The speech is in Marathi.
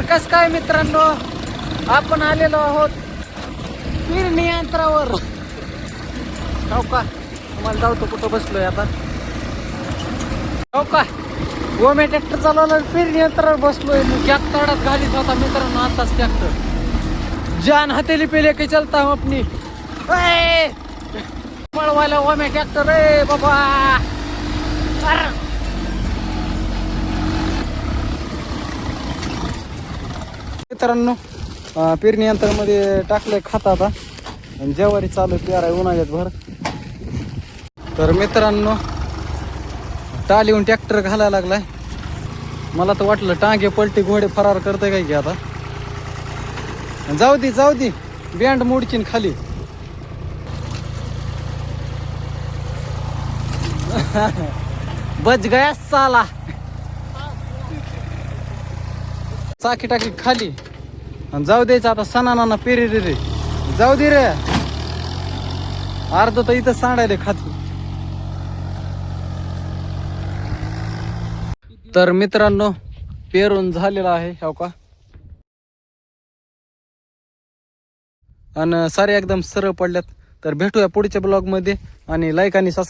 तर कस काय मित्रांनो, आपण आलेलो आहोत पेरणी यंत्रावर. हो का, तुम्हाला जाऊतो कुठं बसलोय आता. हो का, गोमे ट्रॅक्टर चालवला, पेरणी यंत्रावर बसलोय. ट्रॅक्टरात घालीत होता मित्रांनो आताच ट्रॅक्टर. जान हथेली पेले की चलता हूं अपनी. मळवायला ओमे ट्रॅक्टर रे बाबा. मित्रांनो, पेरणी यंत्रामध्ये टाकलंय खत आता आणि ज्वारी चालू पेराय उन्हाळ्यात भर. तर मित्रांनो, टालीहून ट्रॅक्टर घालायला लागलाय. मला तर वाटलं टांगे पलटी घोडे फरार करतंय काय की आता. जाऊ दे बँड मोडकीन खाली. बच गया साला. चाकी टाकी खाली आणि जाऊ द्यायचं आता. सणाना पेरी रे जाऊ दे रे. अर्ध तर इथं सांडायले खाती. तर मित्रांनो, पेरून झालेला आहे हो का. आणि सारे एकदम सरळ पडल्यात. तर भेटूया पुढच्या ब्लॉग मध्ये आणि लाईक आणि सबस्क्राईब